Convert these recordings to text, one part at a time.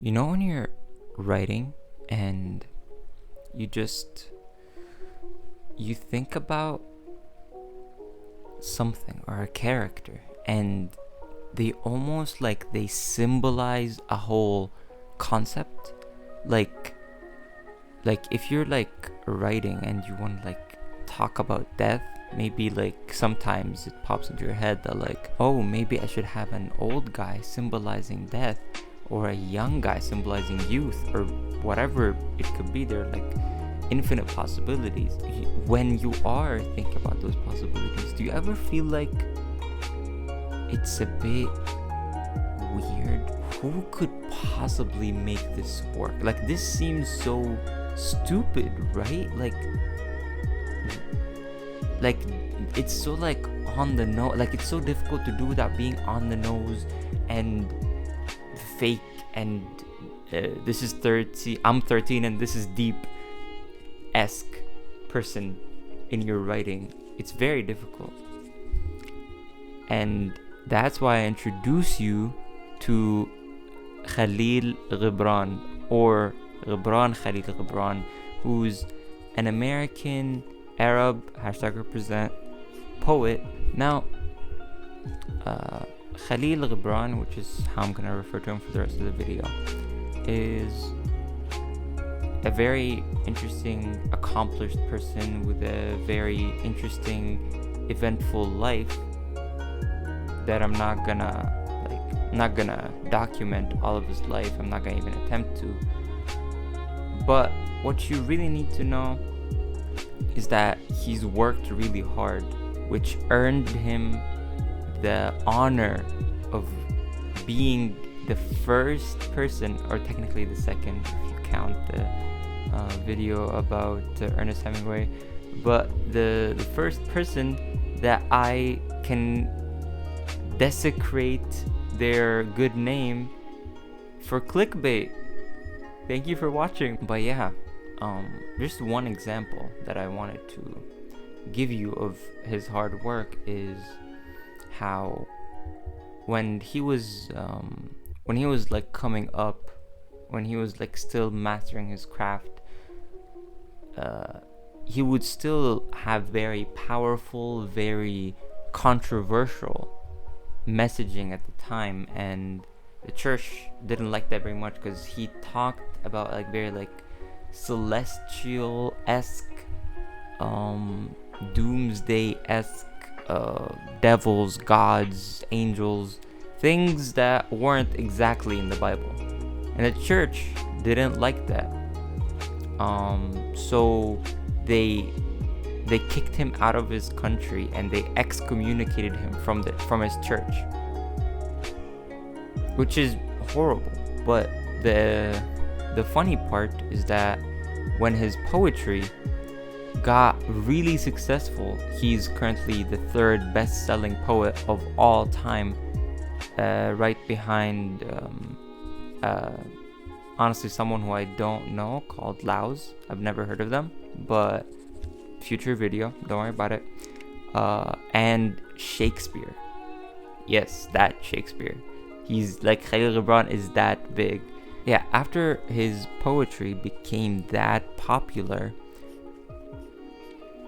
You know when you're writing and you think about something or a character and they almost like they symbolize a whole concept, like if you're like writing and you want to like talk about death, maybe like sometimes it pops into your head that like, oh, maybe I should have an old guy symbolizing death or a young guy symbolizing youth or whatever it could be. There are like infinite possibilities. When you are thinking about those possibilities, do you ever feel like it's a bit weird? Who could possibly make this work? Like, this seems so stupid, right? Like it's so like on the nose, like it's so difficult to do without being on the nose and fake and this is 30, I'm 13 and this is deep-esque person in your writing. It's very difficult, and that's why I introduce you to Khalil Gibran, or Khalil Gibran, who's an American Arab #represent poet. Now Khalil Gibran, which is how I'm gonna refer to him for the rest of the video, is a very interesting, accomplished person with a very interesting, eventful life that I'm not gonna document all of his life. I'm not gonna even attempt to. But what you really need to know is that he's worked really hard, which earned him the honor of being the first person, or technically the second if you count the video about Ernest Hemingway, but the first person that I can desecrate their good name for clickbait. Thank you for watching. But yeah, just one example that I wanted to give you of his hard work is how when he was like coming up, when he was like still mastering his craft, he would still have very powerful, very controversial messaging at the time, and the church didn't like that very much because he talked about like very like celestial-esque, doomsday-esque, devils, gods, angels, things that weren't exactly in the Bible, and the church didn't like that. So they kicked him out of his country and they excommunicated him from his church, which is horrible. But the funny part is that when his poetry got really successful, he's currently the third best-selling poet of all time, right behind honestly someone who I don't know, called Laos. I've never heard of them, but future video, don't worry about it. And Shakespeare. Yes, that Shakespeare. He's like, Khalil Gibran is that big. Yeah, after his poetry became that popular,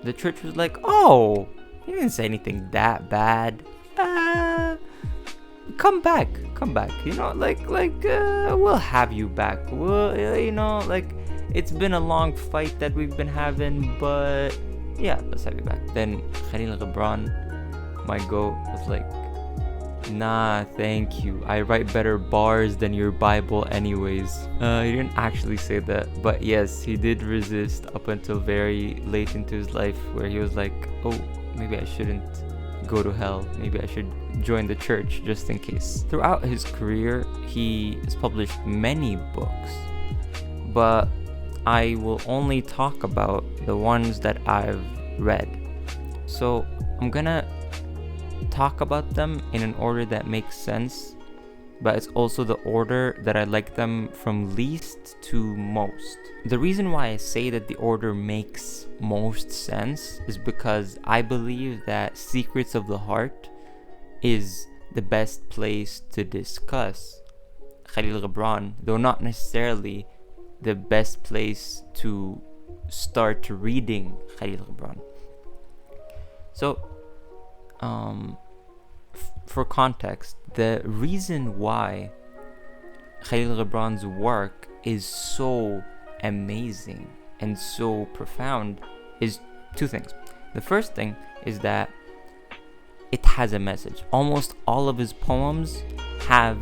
the church was like, oh, he didn't say anything that bad. Come back, you know, we'll have you back. We'll, you know, like, it's been a long fight that we've been having, but yeah, let's have you back. Then Khalil Gibran, my goat, was like, nah, thank you. I write better bars than your Bible anyways. He didn't actually say that, but yes, he did resist up until very late into his life, where he was like, oh, maybe I shouldn't go to hell. Maybe I should join the church just in case. Throughout his career, he has published many books, but I will only talk about the ones that I've read. So I'm gonna talk about them in an order that makes sense, but it's also the order that I like them from least to most. The reason why I say that the order makes most sense is because I believe that Secrets of the Heart is the best place to discuss Khalil Gibran, though not necessarily the best place to start reading Khalil Gibran. So, for context, the reason why Khalil Gibran's work is so amazing and so profound is two things. The first thing is that it has a message. Almost all of his poems have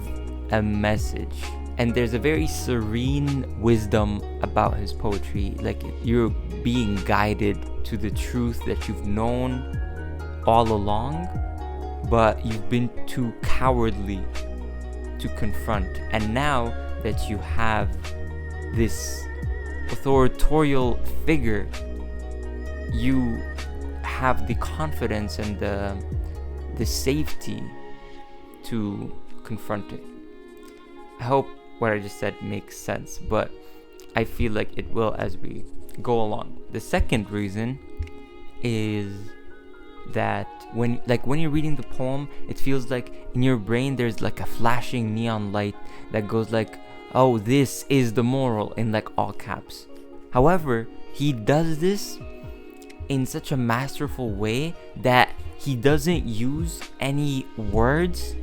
a message, and there's a very serene wisdom about his poetry. Like, you're being guided to the truth that you've known all along, but you've been too cowardly to confront. And now that you have this authorial figure, you have the confidence and the safety to confront it. I hope what I just said makes sense, but I feel like it will as we go along. The second reason is that when you're reading the poem, it feels like in your brain there's like a flashing neon light that goes like, oh, this is the moral, in like all caps. However, he does this in such a masterful way that he doesn't use any words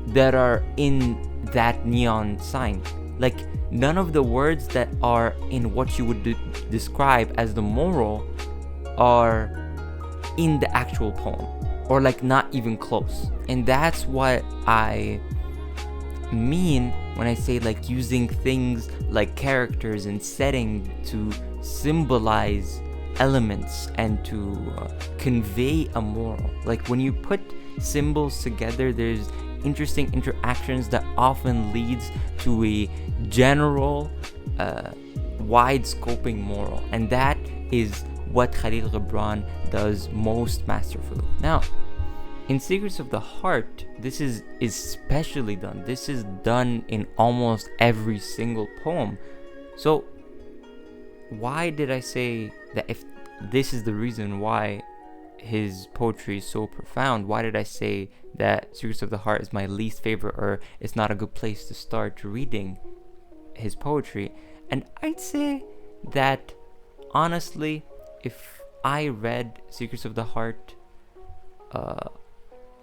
that are in that neon sign. Like, none of the words that are in what you would describe as the moral are in the actual poem, or like not even close. And that's what I mean when I say like using things like characters and setting to symbolize elements and to convey a moral. Like, when you put symbols together, there's interesting interactions that often leads to a general wide scoping moral, and that is what Khalil Gibran does most masterfully. Now, in Secrets of the Heart, this is especially done. This is done in almost every single poem. So why did I say that? If this is the reason why his poetry is so profound, why did I say that Secrets of the Heart is my least favorite, or it's not a good place to start reading his poetry? And I'd say that, honestly, if I read Secrets of the Heart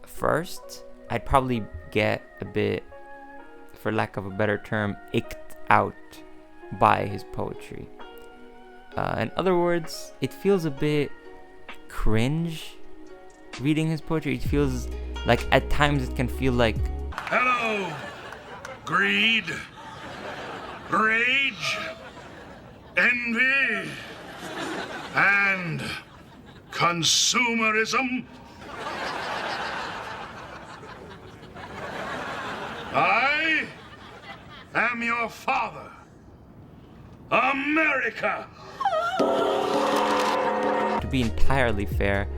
first, I'd probably get a bit, for lack of a better term, icked out by his poetry. In other words, it feels a bit cringe reading his poetry. It feels like, at times it can feel like, hello, greed, rage, envy, and consumerism. I am your father, America. To be entirely fair,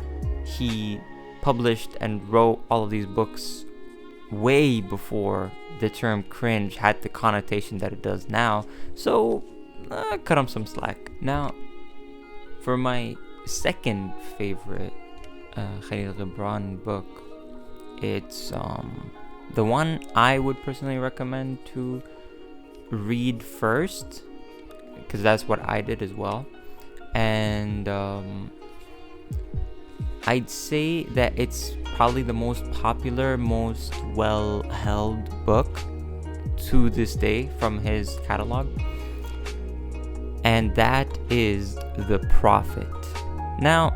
he published and wrote all of these books way before the term cringe had the connotation that it does now, so cut him some slack. Now, for my second favorite Khalil Gibran book, it's the one I would personally recommend to read first, because that's what I did as well. And I'd say that it's probably the most popular, most well-held book to this day from his catalog, and that is The Prophet. Now,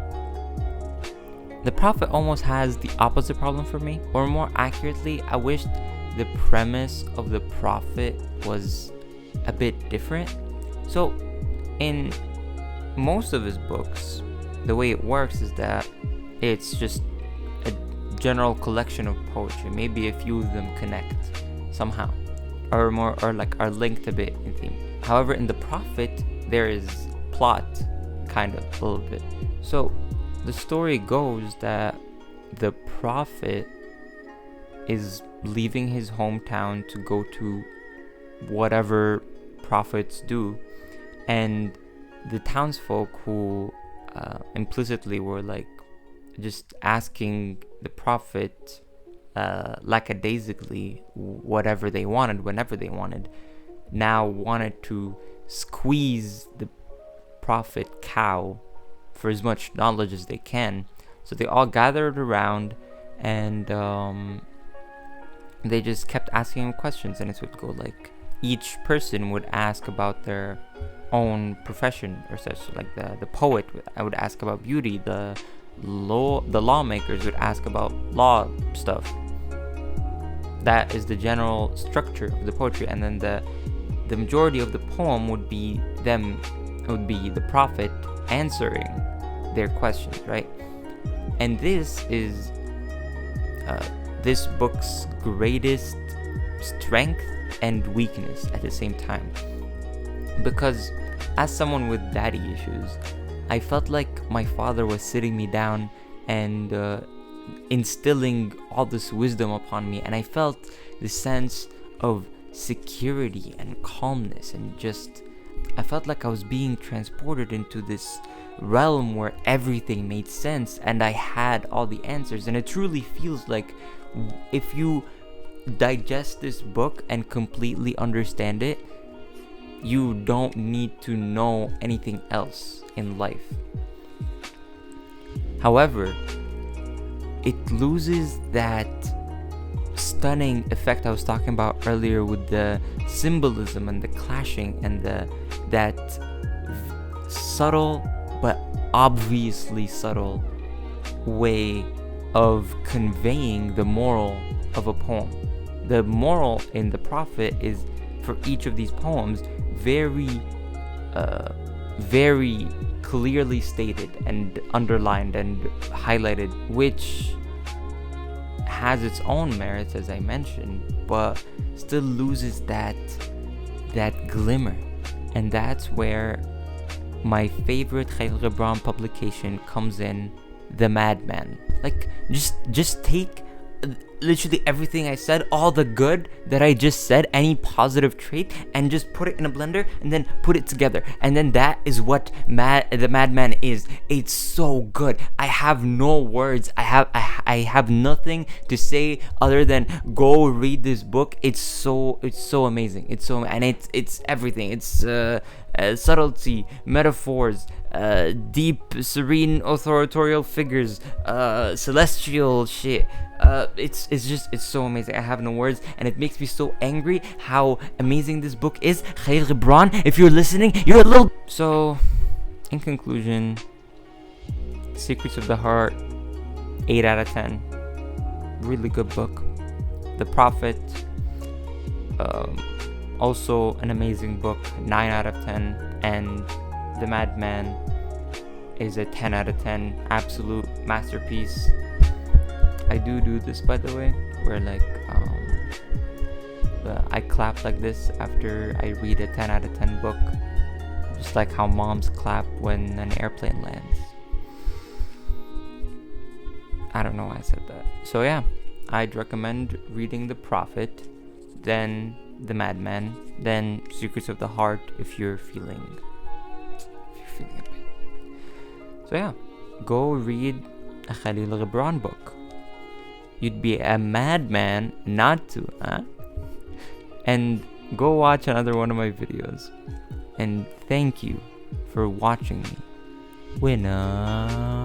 The Prophet almost has the opposite problem for me, or more accurately, I wished the premise of The Prophet was a bit different. So, in most of his books, the way it works is that it's just a general collection of poetry. Maybe a few of them connect somehow, or are linked a bit in theme. However, in The Prophet, there is plot, kind of, a little bit. So the story goes that the Prophet is leaving his hometown to go to whatever prophets do, and the townsfolk who implicitly were like just asking the Prophet lackadaisically whatever they wanted, whenever they wanted, now wanted to squeeze the prophet cow for as much knowledge as they can. So they all gathered around, and they just kept asking him questions, and it would go like, each person would ask about their own profession or such. Like the poet would ask about beauty, the lawmakers would ask about law stuff. That is the general structure of the poetry, and then the majority of the poem would be the prophet answering their questions, right? And this is this book's greatest strength and weakness at the same time, because as someone with daddy issues, I felt like my father was sitting me down and instilling all this wisdom upon me, and I felt the sense of security and calmness, and just I felt like I was being transported into this realm where everything made sense and I had all the answers. And it truly feels like, if you digest this book and completely understand it, you don't need to know anything else in life. However, it loses that stunning effect I was talking about earlier with the symbolism and the clashing and that subtle but obviously subtle way of conveying the moral of a poem. The moral in the prophet is, for each of these poems, very clearly stated and underlined and highlighted, which has its own merits, as I mentioned, but still loses that glimmer. And that's where my favorite Khalil Gibran publication comes in, The Madman. Like, just take literally everything I said, all the good that I just said, any positive trait, and just put it in a blender and then put it together, and then that is what The Madman is. It's so good. I have no words. I have nothing to say other than go read this book. It's so amazing. It's everything. It's subtlety, metaphors, deep, serene, authorial figures, celestial shit. It's so amazing. I have no words, and it makes me so angry how amazing this book is. Khalil Gibran, if you're listening, you're a little. So, in conclusion, Secrets of the Heart, 8 out of 10. Really good book. The Prophet, also an amazing book, 9 out of 10. And The Madman is a 10 out of 10. Absolute masterpiece. I do this, by the way, where like I clap like this after I read a 10 out of 10 book, just like how moms clap when an airplane lands. I don't know why I said that. So yeah, I'd recommend reading The Prophet, then The Madman, then Secrets of the Heart if you're feeling a bit. So yeah, go read a Khalil Gibran book. You'd be a madman not to, huh? And go watch another one of my videos. And thank you for watching me. Winner.